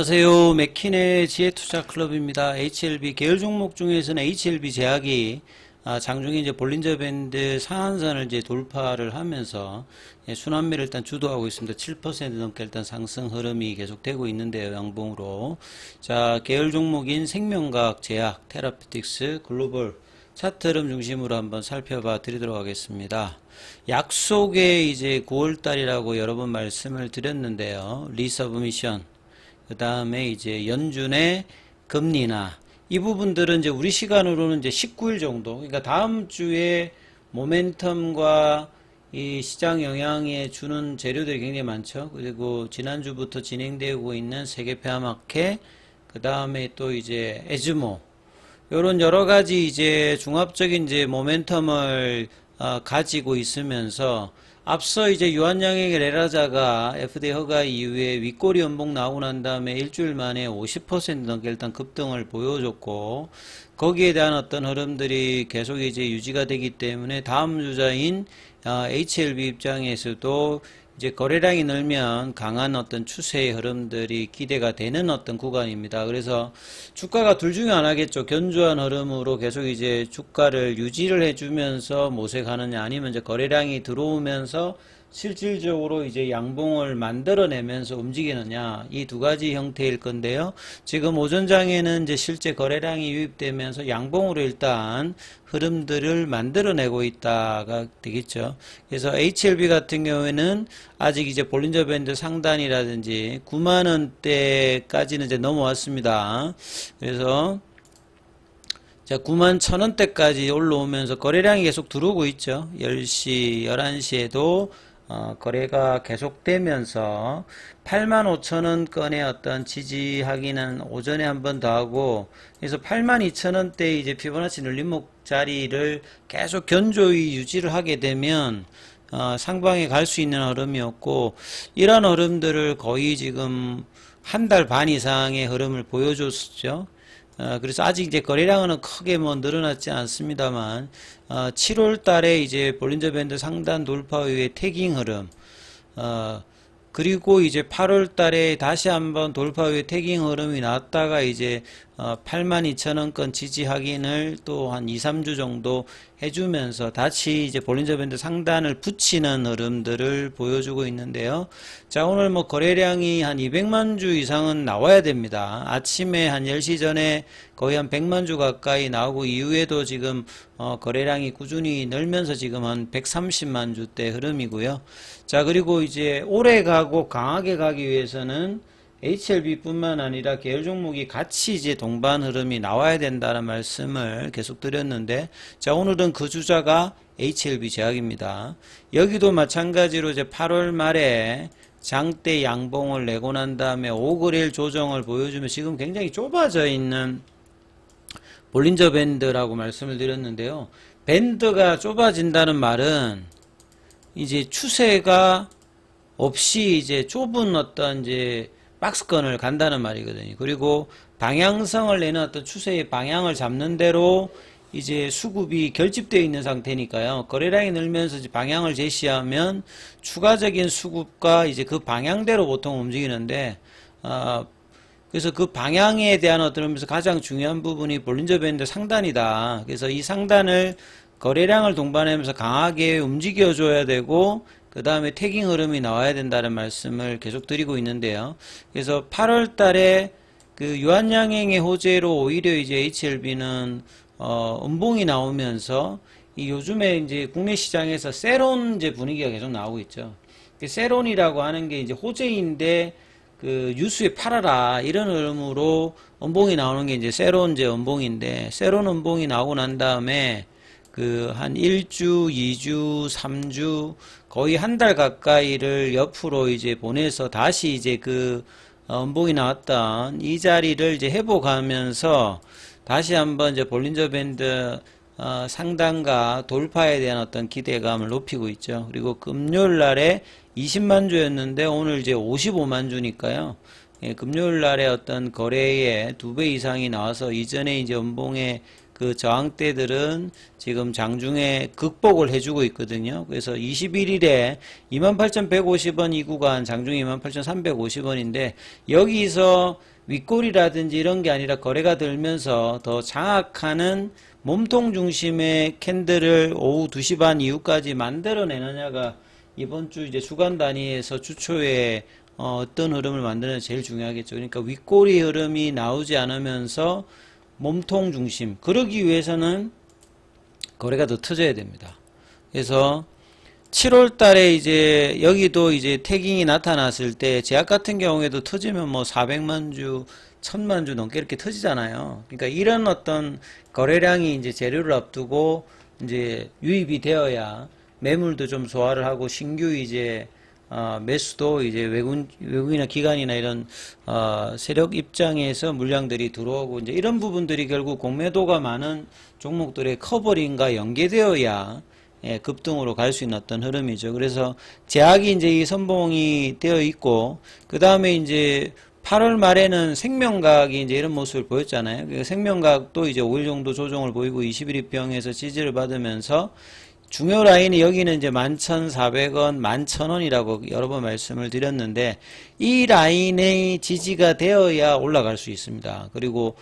안녕하세요. 맥킨의 지혜투자클럽입니다. HLB 계열 종목 중에서는 HLB 제약이 장중에 이제 볼린저 밴드 상한선을 이제 돌파를 하면서 순환매를 일단 주도하고 있습니다. 7% 넘게 일단 상승 흐름이 계속되고 있는데요. 양봉으로. 자, 계열 종목인 생명과학, 제약, 테라피틱스, 글로벌 차트 흐름 중심으로 한번 살펴봐 드리도록 하겠습니다. 약속의 이제 9월달이라고 여러 번 말씀을 드렸는데요. 리서브미션, 그 다음에 이제 연준의 금리나 이 부분들은 이제 우리 시간으로는 이제 19일 정도, 그러니까 다음 주에 모멘텀과 이 시장 영향에 주는 재료들이 굉장히 많죠. 그리고 지난주부터 진행되고 있는 세계 폐암학회, 그 다음에 또 이제 에즈모, 요런 여러 가지 이제 종합적인 이제 모멘텀을 가지고 있으면서 앞서 이제 유한양행의 레라자가 FDA 허가 이후에 윗꼬리 연봉 나오고 난 다음에 일주일 만에 50% 넘게 일단 급등을 보여줬고, 거기에 대한 어떤 흐름들이 계속 이제 유지가 되기 때문에 다음 주자인 HLB 입장에서도 이제 거래량이 늘면 강한 어떤 추세의 흐름들이 기대가 되는 어떤 구간입니다. 그래서 주가가 둘 중에 하나겠죠. 견조한 흐름으로 계속 이제 주가를 유지를 해주면서 모색하느냐, 아니면 이제 거래량이 들어오면서 실질적으로 이제 양봉을 만들어내면서 움직이느냐, 이 두 가지 형태일 건데요. 지금 오전장에는 이제 실제 거래량이 유입되면서 양봉으로 일단 흐름들을 만들어내고 있다가 되겠죠. 그래서 HLB 같은 경우에는 아직 이제 볼린저 밴드 상단이라든지 9만원대까지는 이제 넘어왔습니다. 그래서 자, 9만 1,000원대까지 올라오면서 거래량이 계속 들어오고 있죠. 10시, 11시에도 거래가 계속되면서 85,000원권의 어떤 지지하기는 오전에 한 번 더 하고, 그래서 82,000원대 이제 피보나치 눌림목 자리를 계속 견조히 유지를 하게 되면 상방에 갈 수 있는 흐름이었고, 이런 흐름들을 거의 지금 한 달 반 이상의 흐름을 보여줬죠. 그래서 아직 이제 거래량은 크게 뭐 늘어났지 않습니다만, 7월 달에 이제 볼린저 밴드 상단 돌파 이후에 태깅 흐름, 그리고 이제 8월 달에 다시 한번 돌파 후에 태깅 흐름이 나왔다가 이제 82,000원권 지지 확인을 또 한 2, 3주 정도 해주면서 다시 이제 볼린저 밴드 상단을 붙이는 흐름들을 보여주고 있는데요. 자, 오늘 뭐 거래량이 한 200만 주 이상은 나와야 됩니다. 아침에 한 10시 전에 거의 한 100만 주 가까이 나오고, 이후에도 지금 거래량이 꾸준히 늘면서 지금 한 130만 주대 흐름이고요. 자, 그리고 이제 오래 가고 강하게 가기 위해서는 HLB 뿐만 아니라 계열 종목이 같이 이제 동반 흐름이 나와야 된다는 말씀을 계속 드렸는데, 자, 오늘은 그 주자가 HLB 제약입니다. 여기도 마찬가지로 이제 8월 말에 장대 양봉을 내고 난 다음에 5거래일 조정을 보여주면 지금 굉장히 좁아져 있는 볼린저 밴드라고 말씀을 드렸는데요. 밴드가 좁아진다는 말은 이제 추세가 없이 이제 좁은 어떤 이제 박스권을 간다는 말이거든요. 그리고 방향성을 내는 어떤 추세의 방향을 잡는 대로 이제 수급이 결집되어 있는 상태니까요. 거래량이 늘면서 이제 방향을 제시하면 추가적인 수급과 이제 그 방향대로 보통 움직이는데, 그래서 그 방향에 대한 어떤 의미에서 가장 중요한 부분이 볼린저 밴드 상단이다. 그래서 이 상단을 거래량을 동반하면서 강하게 움직여줘야 되고, 그 다음에 태깅 흐름이 나와야 된다는 말씀을 계속 드리고 있는데요. 그래서 8월 달에 그 유한양행의 호재로 오히려 이제 HLB는 음봉이 나오면서 이 요즘에 이제 국내 시장에서 세론 이제 분위기가 계속 나오고 있죠. 세론이라고 하는 게 이제 호재인데 그 뉴스에 팔아라 이런 흐름으로 음봉이 나오는 게 이제 세론 이제 음봉인데, 세론 음봉이 나오고 난 다음에 그 한 1주, 2주, 3주 거의 한 달 가까이를 옆으로 이제 보내서 다시 이제 그 음봉이 나왔던 이 자리를 이제 회복하면서 다시 한번 이제 볼린저 밴드 상단과 돌파에 대한 어떤 기대감을 높이고 있죠. 그리고 금요일 날에 20만 주였는데 오늘 이제 55만 주니까요. 예, 금요일 날에 어떤 거래에 2배 이상이 나와서 이전에 이제 음봉의 그 저항대들은 지금 장중에 극복을 해주고 있거든요. 그래서 21일에 28,150원 이 구간, 장중에 28,350원인데 여기서 윗골이라든지 이런 게 아니라 거래가 들면서 더 장악하는 몸통 중심의 캔들을 오후 2시 반 이후까지 만들어내느냐가 이번 주 이제 주간 단위에서 주초에 어떤 흐름을 만드느냐 제일 중요하겠죠. 그러니까 윗꼬리 흐름이 나오지 않으면서 몸통 중심. 그러기 위해서는 거래가 더 터져야 됩니다. 그래서 7월 달에 이제 여기도 이제 태깅이 나타났을 때 제약 같은 경우에도 터지면 뭐 400만 주, 1000만 주 넘게 이렇게 터지잖아요. 그러니까 이런 어떤 거래량이 이제 재료를 앞두고 이제 유입이 되어야 매물도 좀 소화를 하고 신규 이제 매수도 이제 외국이나 기관이나 이런 세력 입장에서 물량들이 들어오고 이제 이런 부분들이 결국 공매도가 많은 종목들의 커버링과 연계되어야 급등으로 갈 수 있는 어떤 흐름이죠. 그래서 제약이 이제 이 선봉이 되어 있고 그 다음에 이제 8월 말에는 생명과학이 이제 이런 모습을 보였잖아요. 그러니까 생명과학도 이제 5일 정도 조정을 보이고 21일병에서 지지를 받으면서 중요 라인이 여기는 이제 11,400원, 11,000원이라고 여러 번 말씀을 드렸는데 이 라인의 지지가 되어야 올라갈 수 있습니다. 그리고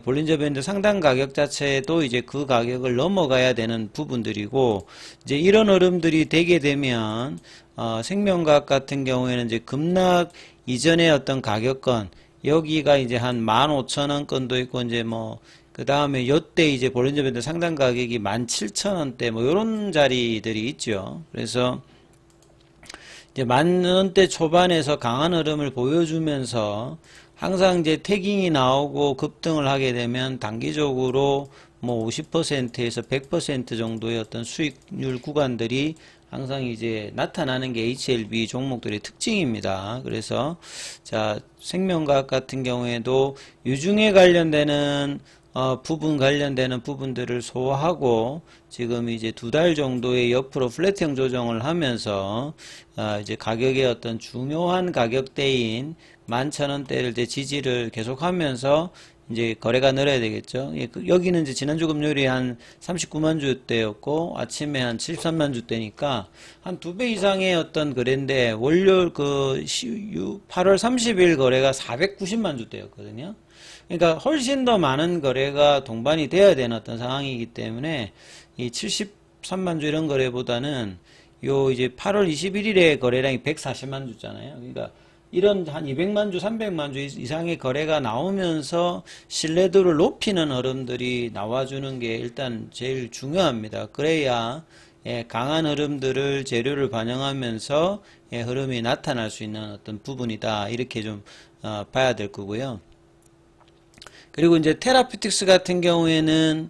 볼린저 밴드 상단 가격 자체도 이제 그 가격을 넘어가야 되는 부분들이고 이제 이런 흐름들이 되게 되면 생명과학 같은 경우에는 이제 급락 이전의 어떤 가격권 여기가 이제 한 15,000원권도 있고 이제 뭐 그 다음에 요때 이제 볼린저 밴드 상단 가격이 17,000원대 뭐 요런 자리들이 있죠. 그래서 이제 10,000원대 초반에서 강한 흐름을 보여주면서 항상 이제 태깅이 나오고 급등을 하게 되면 단기적으로 뭐 50%에서 100% 정도의 어떤 수익률 구간들이 항상 이제 나타나는 게 HLB 종목들의 특징입니다. 그래서 자 생명과학 같은 경우에도 유중에 관련되는 부분 관련되는 부분들을 소화하고 지금 이제 2달 정도의 옆으로 플랫형 조정을 하면서 이제 가격의 어떤 중요한 가격대인 11,000원대를 이제 지지를 계속하면서 이제 거래가 늘어야 되겠죠. 여기는 이제 지난주 금요일이 한 39만 주대였고 아침에 한 73만 주대니까 한 2배 이상의 어떤 거래인데 월요일 그 8월 30일 거래가 490만 주대였거든요. 그러니까 훨씬 더 많은 거래가 동반이 되어야 되는 어떤 상황이기 때문에 이 73만 주 이런 거래보다는 요 이제 8월 21일에 거래량이 140만 주잖아요. 그러니까 이런 한 200만 주, 300만 주 이상의 거래가 나오면서 신뢰도를 높이는 흐름들이 나와주는 게 일단 제일 중요합니다. 그래야 강한 흐름들을 재료를 반영하면서 흐름이 나타날 수 있는 어떤 부분이다. 이렇게 좀 봐야 될 거고요. 그리고 이제 테라피틱스 같은 경우에는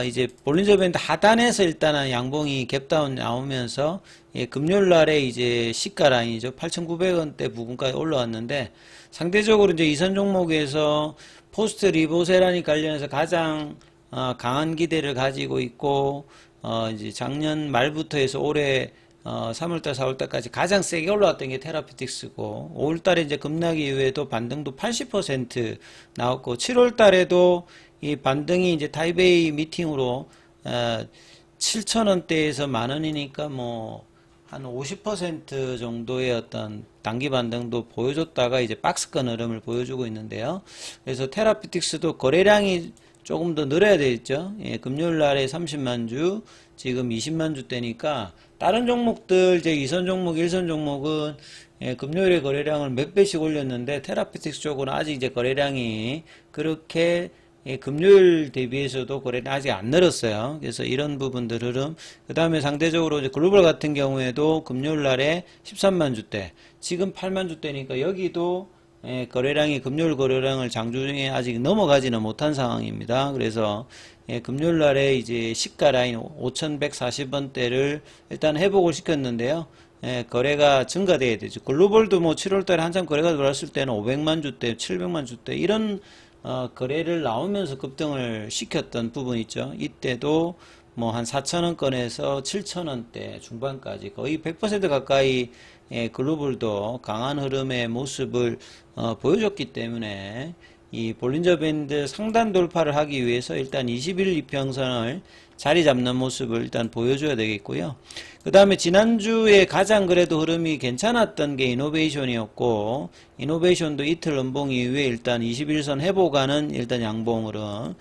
이제 볼린저 밴드 하단에서 일단은 양봉이 갭다운 나오면서 금요일 날에 이제 시가 라인이죠. 8,900원대 부근까지 올라왔는데 상대적으로 이제 이선 종목에서 포스트 리보세라니 관련해서 가장 강한 기대를 가지고 있고 이제 작년 말부터 해서 올해 3월달, 4월달까지 가장 세게 올라왔던 게 테라피틱스고 5월달에 이제 급락 이후에도 반등도 80% 나왔고 7월달에도 이 반등이 이제 타이베이 미팅으로 7,000원대에서 만원이니까 뭐 한 50% 정도의 어떤 단기 반등도 보여줬다가 이제 박스권 흐름을 보여주고 있는데요. 그래서 테라피틱스도 거래량이 조금 더 늘어야 되겠죠. 금요일 날에 30만 주, 지금 20만 주대니까 다른 종목들 이제 2선 종목, 1선 종목은 금요일에 거래량을 몇 배씩 올렸는데 테라피틱스 쪽은 아직 이제 거래량이 그렇게 금요일 대비해서도 거래는 아직 안 늘었어요. 그래서 이런 부분들 흐름. 그 다음에 상대적으로 이제 글로벌 같은 경우에도 금요일 날에 13만 주대, 지금 8만 주대니까 여기도 거래량이 금요일 거래량을 장주 중에 아직 넘어가지는 못한 상황입니다. 그래서 금요일 날에 이제 시가 라인 5,140원대를 일단 회복을 시켰는데요. 거래가 증가돼야 되죠. 글로벌도 뭐 7월 달에 한참 거래가 들어왔을 때는 500만 주대, 700만 주대 이런 거래를 나오면서 급등을 시켰던 부분이 있죠. 이때도 뭐 한 4,000원권에서 7,000원대 중반까지 거의 100% 가까이 글로벌도 강한 흐름의 모습을 보여줬기 때문에 이 볼린저 밴드 상단 돌파를 하기 위해서 일단 21 이평선을 자리 잡는 모습을 일단 보여줘야 되겠고요. 그 다음에 지난주에 가장 그래도 흐름이 괜찮았던 게 이노베이션이었고, 이노베이션도 이틀 음봉 이후에 일단 21선 회복하는 일단 양봉으로,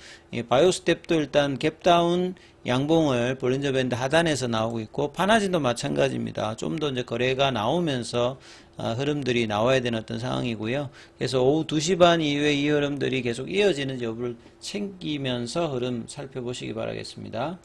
바이오스텝도 일단 갭다운 양봉을 볼린저 밴드 하단에서 나오고 있고, 파나진도 마찬가지입니다. 좀 더 이제 거래가 나오면서 흐름들이 나와야 되는 어떤 상황이고요. 그래서 오후 2시 반 이후에 이 흐름들이 계속 이어지는 여부를 챙기면서 흐름 살펴보시기 바라겠습니다.